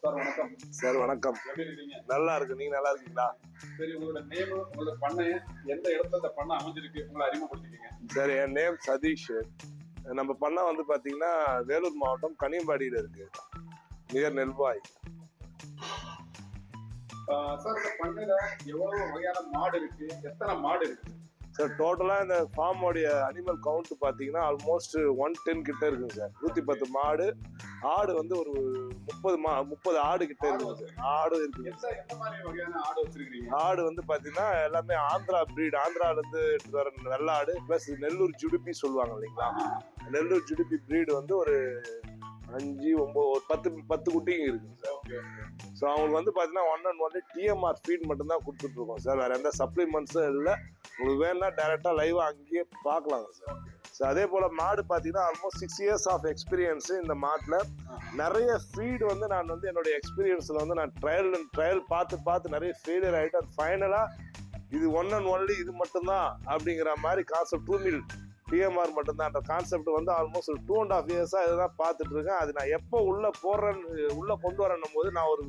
Sir வணக்கம். Sir வணக்கம். எப்படி இருக்கீங்க? நல்லா இருக்கு. நீங்க நல்லா இருக்கீங்களா? சரி, உங்களோட நேம், உங்களோட பண்ணை எந்த இடத்துல இந்த பண்ணை அமைஞ்சிருக்கு, உங்களை அறிமுகப்படுத்திக்கீங்க. சார், என் நேம் சதீஷ். நம்ம பண்ணை வந்து பாத்தீங்கன்னா வேலூர் மாவட்டம் கனியம்பாடியில இருக்கு, நியர் நெல்வாய். சார், இந்த பண்ணையில எவ்வளவு வகையான மாடு இருக்கு, எத்தனை மாடு இருக்கு? சார், டோட்டலா இந்த ஃபார்மோடைய அனிமல் கவுண்ட் பாத்தீங்கன்னா ஆல்மோஸ்ட் 110 கிட்ட இருக்குங்க சார். 110 மாடு. ஆடு வந்து ஒரு 30 ஆடு கிட்ட இருக்குங்க சார். ஆடு இருக்கு. எந்த மாதிரி வகையான ஆடு வச்சிருக்கீங்க? ஆடு வந்து பாத்தீங்கன்னா எல்லாமே ஆந்திரா பிரீட், ஆந்திரால இருந்து எடுத்து வர வெள்ளாடு பிளஸ் நெல்லூர் ஜுடுப்பி சொல்லுவாங்க இல்லைங்களா. நெல்லூர் ஜுடுப்பி பிரீடு வந்து ஒரு 5, 9, 10 குட்டிங்க இருக்குங்க சார். ஸோ அவங்களுக்கு வந்து பாத்தீங்கன்னா 1 and 1 TMR ஃபீட் மட்டும் தான் கொடுத்துட்டு இருக்கோம் சார். வேற எந்த சப்ளிமெண்ட்ஸும் இல்லை. உங்களுக்கு வேணும்னா டைரக்டா லைவா அங்கேயே பார்க்கலாங்க சார். ஸோ அதே போல மாடு பார்த்தீங்கன்னா ஆல்மோஸ்ட் 6 years ஆஃப் எக்ஸ்பீரியன்ஸ் இந்த மாட்டில். நிறைய ஃபீடு வந்து நான் வந்து என்னுடைய எக்ஸ்பீரியன்ஸில் வந்து நான் ட்ரையல் பார்த்து நிறைய ஃபெயிலியர் ஆகிட்டு அது ஃபைனலாக இது 1 and only இது மட்டும்தான் அப்படிங்கிற மாதிரி கான்செப்ட் 2 mil TMR மட்டும்தான் அந்த கான்செப்ட் வந்து ஆல்மோஸ்ட் ஒரு 2.5 years இதுதான் பார்த்துட்டு இருக்கேன். அது நான் எப்போ உள்ள கொண்டு வரணும் போது நான் ஒரு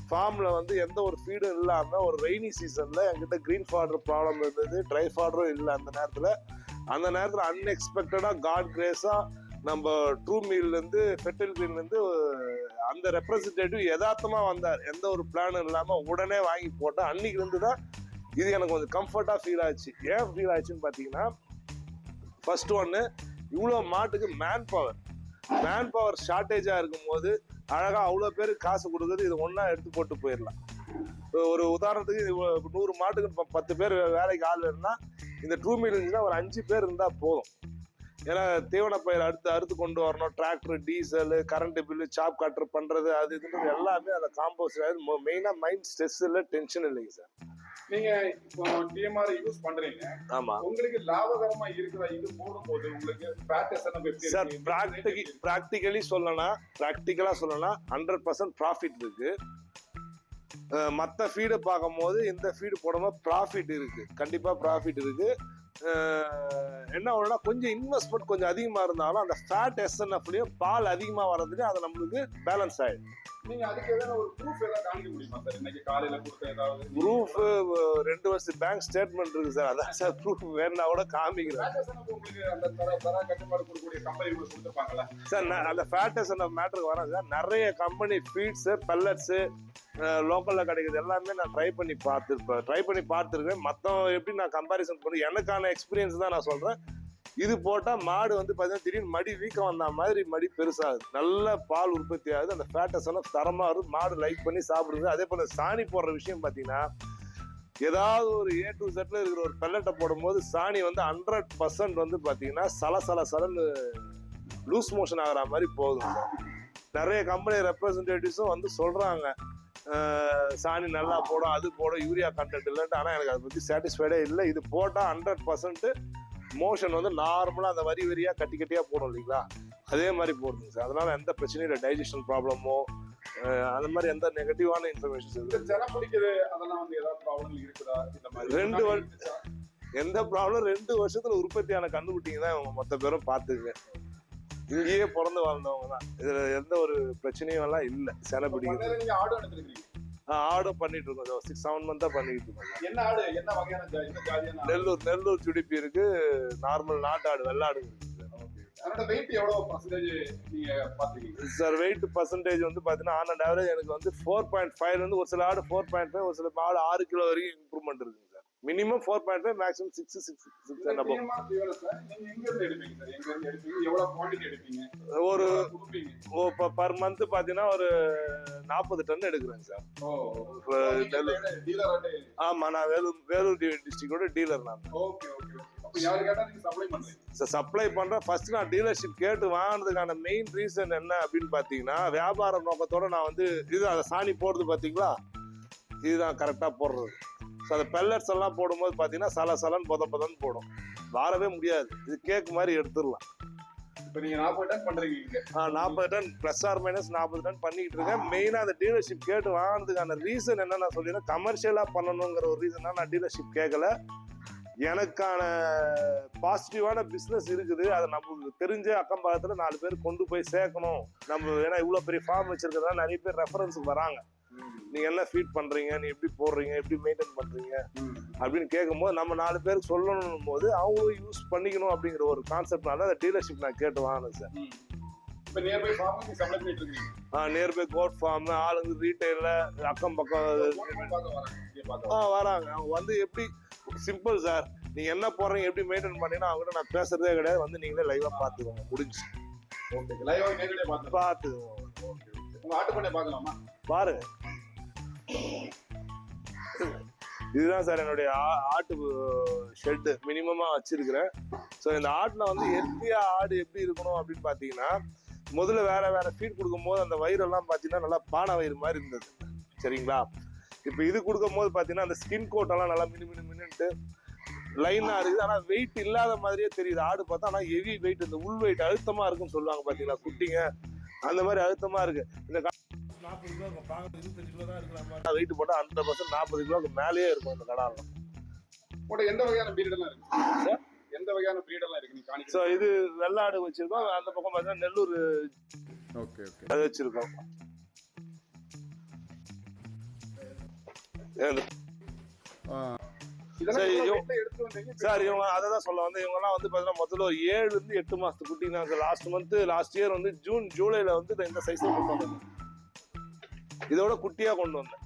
ஃபார்ம்ல வந்து எந்த ஒரு ஃபீடும் இல்லாம ஒரு ரெய்னி சீசன்ல என்கிட்ட கிரீன் ஃபாடர் ப்ராப்ளம் இருந்தது, ட்ரை ஃபாடரும் இல்லை. அந்த நேரத்துல அன்எக்ஸ்பெக்டடா காட் கிரேஸா நம்ம 2 mil இருந்து ஃபெர்டைல் கிரீன்ல இருந்து அந்த ரெப்ரசன்டேட்டிவ் யதார்த்தமா வந்தார். எந்த ஒரு பிளானும் இல்லாம உடனே வாங்கி போட்டேன். அன்னைக்கு இருந்து தான் இது எனக்கு கொஞ்சம் கம்ஃபர்ட்டா ஃபீல் ஆச்சு. ஏன் ஃபீல் ஆச்சுன்னு பாத்தீங்கன்னா, ஃபர்ஸ்ட் ஒன்னு, இவ்வளோ மாட்டுக்கு மேன் பவர் ஷார்டேஜா இருக்கும் போது அழகா அவ்வளோ பேருக்கு காசு கொடுக்குறது இது ஒன்னா எடுத்து போட்டு போயிடலாம். ஒரு உதாரணத்துக்கு 100 மாட்டுக்கு 10 பேர் வேலைக்கு ஆள் வேணும்னா இந்த 2 mil இருந்துச்சுன்னா ஒரு 5 பேர் இருந்தா போதும். ஏன்னா தீவன பயிர் அறுத்து கொண்டு வரணும், டிராக்டர், டீசல், கரண்ட் பில்லு, சாப் கட்டர் பண்றது, அது இதுன்றது எல்லாமே அதை காம்போஸ்ட் ஆகுது. மெயினா மைண்ட் ஸ்ட்ரெஸ் இல்லை, டென்ஷன் இல்லைங்க சார். நீங்க இப்போ TMR யூஸ் பண்றீங்க. ஆமா. உங்களுக்கு லாபகரமா இருக்குதா இது போடும்போது? உங்களுக்கு சார் பிராக்டிகலா சொல்லனா 100% ப்ராஃபிட் இருக்கு. மற்ற ஃபீடை பார்க்கும் போது இந்த ஃபீடு போடும்போது ப்ராஃபிட் இருக்கு, கண்டிப்பா ப்ராஃபிட் இருக்கு. என்ன ஒண்ணுனா கொஞ்சம் இன்வெஸ்ட்மெண்ட் கொஞ்சம் அதிகமா இருந்தாலும் அந்த ஃபேட் SNFலயும் பால் அதிகமா வர்றதுக்கு அது நம்மளுக்கு பேலன்ஸ் ஆயிடும். நீங்க அதுக்கு ஏதாவது ஒரு ப்ரூஃப் ஏதாவது காமிக்க முடியுமா சார்? இன்னைக்கு காலையில கொடுத்த ஏதாவது ப்ரூஃப் 2 வருஷம் பேங்க் ஸ்டேட்மெண்ட் இருக்கு சார். அதான் சார் ப்ரூஃப் வேணா கூட காமிக்கிறேன். உங்களுக்கு அந்த தர கட்டுப்பாடு கொடுக்கக்கூடிய கம்பெனி கொடுத்துருப்பாங்கல்ல சார். அந்த ஃபேட் SNF மேட்டருக்கு வரேன் சார். நிறைய கம்பெனி ஃபீட்ஸ், பெல்லட்ஸ் லோக்கல்ல கிடைக்குது எல்லாமே நான் ட்ரை பண்ணி பார்த்துருக்கேன். மற்ற எப்படி நான் கம்பாரிசன் பண்ணி எனக்கான எக்ஸ்பீரியன்ஸ் தான் நான் சொல்றேன். இது போட்டா மாடு வந்து பாத்தீங்கன்னா திடீர்னு மடி வீக்கம் வந்த மாதிரி மடி பெருசாகுது, நல்ல பால் உற்பத்தி ஆகுது, அந்த ஃபேட்டஸ் எல்லாம் தரமா இருக்கு, மாடு லைக் பண்ணி சாப்பிடுது. அதே போல சாணி போடுற விஷயம் பாத்தீங்கன்னா, ஏதாவது ஒரு A to Z இருக்கிற ஒரு பெல்லட்டை போடும்போது சாணி வந்து 100% வந்து பாத்தீங்கன்னா சலன்னு லூஸ் மோஷன் ஆகிற மாதிரி போகுது. நிறைய கம்பெனி ரெப்ரசன்டேட்டிவ்ஸும் வந்து சொல்றாங்க சாணி நல்லா போடும், அது போடும், யூரியா கண்டென்ட் இல்லைன்ட்டு. ஆனால் எனக்கு அதை பற்றி சாட்டிஸ்ஃபைடே இல்லை. இது போட்டால் 100% மோஷன் வந்து நார்மலாக அந்த வரியா கட்டியாக போடும் இல்லைங்களா, அதே மாதிரி போடுதுங்க சார். அதனால எந்த பிரச்சனையும் இல்லை, டைஜஷன் ப்ராப்ளமோ அந்த மாதிரி எந்த நெகட்டிவான இன்ஃபர்மேஷன்ஸ் எந்த ப்ராப்ளம் 2 வருஷத்துல உற்பத்தியான கண்டுபிடிங்க தான் இவங்க மொத்த பேரும் பார்த்துங்க. இங்கேயே பிறந்து வாழ்ந்தவங்க தான். இதுல எந்த ஒரு பிரச்சனையும் எல்லாம் இல்லை. செனை பிடிக்குது. ஆடும் பண்ணிட்டு இருக்கோம். 6-7 மந்த்தா பண்ணிட்டு இருக்கோம். நெல்லூர் ஜுடிப்பி இருக்கு, நார்மல் நாட்டாடு வெள்ளாடு இருக்கு சார். வெயிட் பர்சன்டேஜ் வந்து பாத்தீங்கன்னா ஆன் அண்ட் ஆவரேஜ் எனக்கு வந்து 4.5 இருந்து ஒரு சில ஆடு 4.5, ஒரு சில ஆடு 6 கிலோ வரைக்கும் இம்ப்ரூவ்மெண்ட் இருக்குங்க சார். மினிமம் 4.5, மேக்ஸிமம் 6 ஒரு பர் மந்த் பாத்தீங்கன்னா ஒரு 40 டன் எடுக்கிறேன் சார். ஆமா, நான் வேலூர் டிஸ்ட்ரிக்டோட டீலர். நான் சப்ளை பண்றேன். ஃபர்ஸ்ட் நான் டீலர்ஷிப் கேட்டு வாங்கினதுக்கான மெயின் ரீசன் என்ன அப்படின்னு பாத்தீங்கன்னா, வியாபார நோக்கத்தோட நான் வந்து இது அதை சாணி போடுறது பாத்தீங்களா, இதுதான் கரெக்டா போடுறது. ஸோ அந்த பெல்லட்ஸ் எல்லாம் போடும்போது பார்த்தீங்கன்னா சலன்னு பொதன்னு போடும், வாரவே முடியாது. இது கேக் மாதிரி எடுத்துடலாம். இப்போ நீங்க 40 டன் பண்றீங்க? 40 ton plus or minus 40 ton பண்ணிட்டு இருக்கேன். மெயினாக அந்த டீலர்ஷிப் கேட்டு வாங்கினதுக்கான ரீசன் என்ன நான் சொல்லிடுறேன். கமர்ஷியலாக பண்ணணுங்கிற ஒரு ரீசன் தான் நான் டீலர்ஷிப் கேட்கல. எனக்கான பாசிட்டிவான பிசினஸ் இருக்குது. அதை நமக்கு தெரிஞ்ச அக்கம் பக்கத்துல 4 பேர் கொண்டு போய் சேர்க்கணும். நம்ம ஏன்னா இவ்வளவு பெரிய ஃபார்ம் வச்சிருக்கிறதா நிறைய பேர் ரெஃபரன்ஸுக்கு வராங்க. நீங்க என்ன ஃபீட் பண்றீங்க, நீ எப்படி போடுறீங்க, எப்படி மெயின்டைன் பண்றீங்க அப்படின்னு கேட்கும்போது நம்ம 4 பேருக்கு சொல்லணும் போது அவங்களும் யூஸ் பண்ணிக்கணும் அப்படிங்கிற ஒரு கான்செப்ட்னால அந்த டீலர்ஷிப் நான் கேட்டு வாங்கினேன் சார். நியர்பை கோட் ஃபார்ம் ஆளுங்க ரீட்டைல அக்கம் பக்கம் வராங்க. அவங்க வந்து எப்படி சிம்பிள் சார், நீங்க என்ன போடுறீங்க எப்படி மெயின்டைன் பண்ணீங்கன்னா அவங்ககிட்ட நான் பேசுறதே கிடையாது. வந்து நீங்களே லைவா பாத்துக்கோங்க, முடிஞ்சு பாத்துக்கோங்க பாருங்க. இதுதான் சார் என்னுடைய ஆட்டு ஷெட்டு மினிமமா வச்சிருக்கிறேன். ஸோ இந்த ஆட்டுல வந்து ஹெல்த்தியா ஆடு எப்படி இருக்கணும் அப்படின்னு பாத்தீங்கன்னா, முதல்ல வேற வேற ஃபீட் கொடுக்கும் போது அந்த வயிறெல்லாம் பாத்தீங்கன்னா நல்லா பானை வயிறு மாதிரி இருந்தது, சரிங்களா? இப்போ இது கொடுக்கும் போது பாத்தீங்கன்னா அந்த ஸ்கின் கோட் எல்லாம் நல்லா மினுட்டு லைனா இருக்குது. ஆனா வெயிட் இல்லாத மாதிரியே தெரியுது ஆடு பார்த்தா. ஆனா ஹெவி வெயிட், இந்த உள் வெயிட் அழுத்தமா இருக்குன்னு சொல்லுவாங்க பாத்தீங்களா குட்டிங்க, அந்த மாதிரி அழுத்தமா இருக்கு. இந்த 40 கிலோ இருக்கும், 25 கிலோ தான் இருக்கலாம். வெயிட் போட்டா 100% 40 கிலோக்கு மேலேயே இருக்கும் இந்த கடாலாம். எந்த வகையான பிரீட் எல்லாம் இருக்கு? எந்த வகையான பிரீட் எல்லாம் இருக்கு நீ காணிக்க? சோ இது வெள்ளாடு வச்சிருக்கோம். அந்த பக்கம் பார்த்தா நெல்லூர் அது வச்சிருக்கோம். சார் இவங்க அததான் சொல்ல வந்து இவங்க எல்லாம் வந்து பாத்தீங்கன்னா முதல்ல ஒரு 7 இருந்து 8 மாசத்து குட்டி தான். லாஸ்ட் இயர் வந்து ஜூலைல வந்து இந்த சைஸ்ல கொண்டு வந்தேன். இதோட குட்டியா கொண்டு வந்தேன்.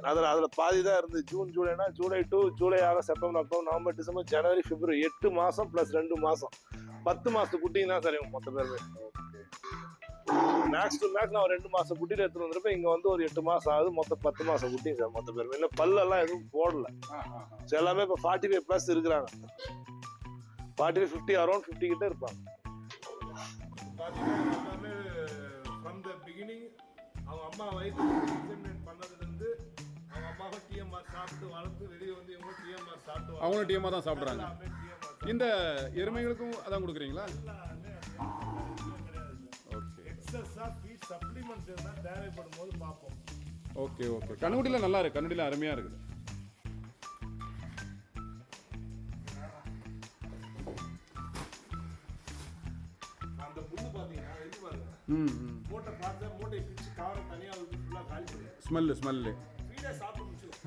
அதுல பாதி தான் இருந்து. ஜூலைனா July to July, August, September, October, November, December, January, February 8 மாசம் பிளஸ் 2 மாசம் 10 மாசத்து குட்டிங்க தான் சார் இவங்க மொத்த பேருமே. மேக்ஸ் டு மேக்ஸ் நான் 2 மாசம் குட்டியில எடுத்துட்டு வந்திருப்பேன். இங்க வந்து ஒரு 8 மாசம் ஆகுது. மொத்தம் 10 மாசம் குட்டிங்க சார் மொத்த பேருமே. இன்னும் பல்லெல்லாம் எதுவும் போடல. எல்லாமே இப்ப 45 பிளஸ் இருக்கிறாங்க. 45, 50 அரௌண்ட் 50 கிட்ட இருப்பாங்க. அவங்க அம்மா வயிற்று எக்ஸாமினேட் பண்ணதுல இருந்து அவங்க அம்மாவை டிஎம்ஆர் சாப்பிட்டு வளர்த்து வெளியே வந்து இவங்க டிஎம்ஆர் சாப்பிட்டு அவங்களும் டிஎம்ஆர் தான் சாப்பிட்றாங்க. இந்த எருமைகளுக்கும் அதான் கொடுக்குறீங்களா? ஓகே. எக்ஸஸா ஃபீட் சப்ளிமெண்ட்ஸ் எதுனா தேவைப்படும் போது பார்ப்போம். ஓகே. கண்ணுக்குட்டியில் நல்லா இருக்கு, கண்ணுக்குட்டியில் அருமையாக இருக்குது. அந்த புல்லு பார்த்தீங்கன்னா இது பாருங்க. மூட்டை பார்த்தா மூட்டை பிடிச்சி கவரை தனியாக விட்டு ஃபுல்லாக காலி பண்ணி ஸ்மெல்லு ஃபீடே சாப்பிட்டு முடிச்சிடும்.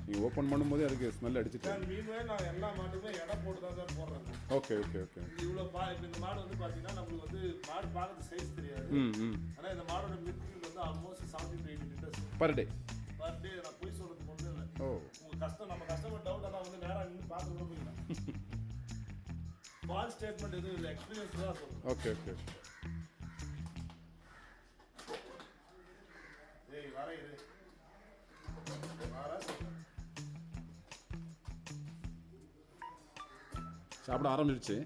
நீங்கள் ஓப்பன் பண்ணும்போதே அதுக்கு ஸ்மெல் அடிச்சுட்டு. மீன்வே நான் எல்லா மாட்டுமே எடை போட்டு தான் சார் போடுறேன். ஓகே. இவ்வளோ இப்போ இந்த மாடு வந்து பார்த்தீங்கன்னா நம்மளுக்கு வந்து மாடு பார்க்கறது சைஸ் தெரியாது. ஆனால் இந்த மாடோட மில்க் வந்து almost 70 to 80 litres per day. நான் போய் சொல்றதுக்கு ஒன்றும் இல்லை. உங்கள் நம்ம கஸ்டமர் டவுட் ஆனால் வந்து நேராக நின்று பார்த்து கூட போயிடலாம். பால் ஸ்டேட்மெண்ட் எதுவும் இல்லை, எக்ஸ்பீரியன்ஸ் தான் சொல்லுங்கள். ஓகே. வர இரு சாப்பிட ஆரம்பிச்சிருச்சு.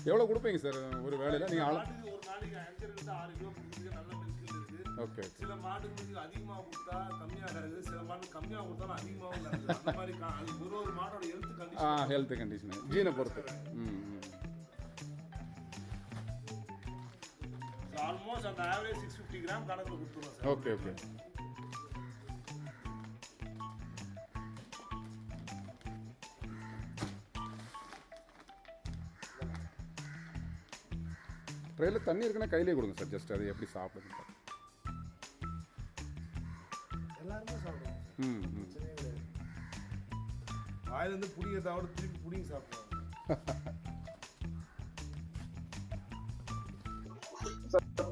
எவ்வளோ கொடுப்பீங்க சார் ஒரு வேலையில் நீங்கள்? ஒரு நாளைக்கு 5 to 6 கிலோ கொடுக்குறதுக்கு நல்ல மில்க் இருக்கு. ஓகே. சில மாடுகளுக்கு அதிகமாக கொடுத்தா கம்மியாக இருக்குது, சில மாடு கம்மியாக கொடுத்தாலும் அதிகமாகவும் இருக்குது. அந்த மாதிரி ஒரு மாடோட ஹெல்த் கண்டிஷன் ஜீனை பொறுத்து. ஆல்மோஸ்ட் அந்த ஆவரேஜ் 650 கிராம் கணக்கில் கொடுத்துருவோம் சார். ஓகே. ட்ரெயிலில் தண்ணி இருக்குன்னா கையிலே கொடுங்க சார். ஜஸ்ட் அது எப்படி சாப்பிடுங்க சார். எல்லாருமே சாப்பிடுவோம். வாயிலிருந்து புடிங்கிறதோட திருப்பி புடிங்கி சாப்பிடுவாங்க.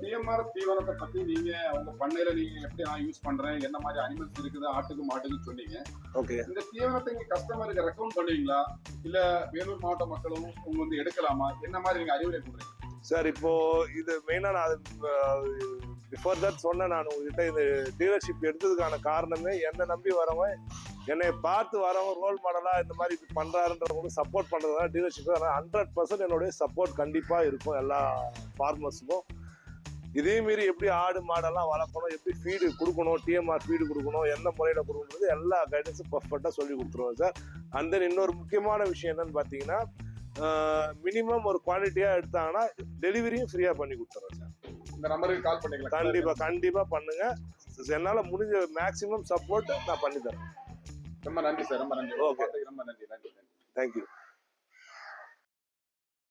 டிஎம்ஆர் தீவனத்தை பத்தி நீங்க உங்க பண்ணையில நீங்க எப்படி யூஸ் பண்றேன், என்ன மாதிரி அனிமல்ஸ் இருக்குது ஆட்டுக்கு மாட்டுக்கு சொன்னீங்க. ஓகே. இந்த தீவனத்தை நீங்க கஸ்டமருக்கு ரெக்கமெண்ட் பண்ணுவீங்களா, இல்ல வேலூர் மாவட்ட மக்களும் உங்க வந்து எடுக்கலாமா, என்ன மாதிரி நீங்க அறிவுரை கொடுறீங்க சார்? இப்போ இது மெயினா நான் பிஃபோர் தட் சொன்னேன். நான் உங்ககிட்ட இந்த டீலர்ஷிப் எடுத்ததுக்கான காரணமே என்னை நம்பி வரவன், என்னை பார்த்து வரவங்க ரோல் மாடலா இந்த மாதிரி இது பண்றாருன்றவங்களுக்கு சப்போர்ட் பண்றதுனால டீலர்ஷிப் 100% என்னுடைய சப்போர்ட் கண்டிப்பா இருக்கும் எல்லா ஃபார்மர்ஸுக்கும். இதே மாரி எப்படி ஆடு மாடெல்லாம் வளர்க்கணும், எப்படி ஃபீடு கொடுக்கணும், டிஎம்ஆர் ஃபீடு கொடுக்கணும், எந்த முறையில் கொடுக்கணுன்றது எல்லா கைடன்ஸும் பர்ஃபெக்டாக சொல்லி கொடுத்துருவோம் சார். அண்ட் தென் இன்னொரு முக்கியமான விஷயம் என்னன்னு பார்த்தீங்கன்னா, மினிமம் ஒரு குவாலிட்டியாக எடுத்தாங்கன்னா டெலிவரியும் ஃப்ரீயாக பண்ணி கொடுத்துறோம் சார். இந்த நம்பருக்கு கால் பண்ணிக்கலாம். கண்டிப்பாக பண்ணுங்க. என்னால் முடிஞ்ச மேக்ஸிமம் சப்போர்ட் நான் பண்ணி தரேன். ரொம்ப நன்றி சார், ரொம்ப நன்றி. ஓகே, ரொம்ப நன்றி. தேங்க்யூ.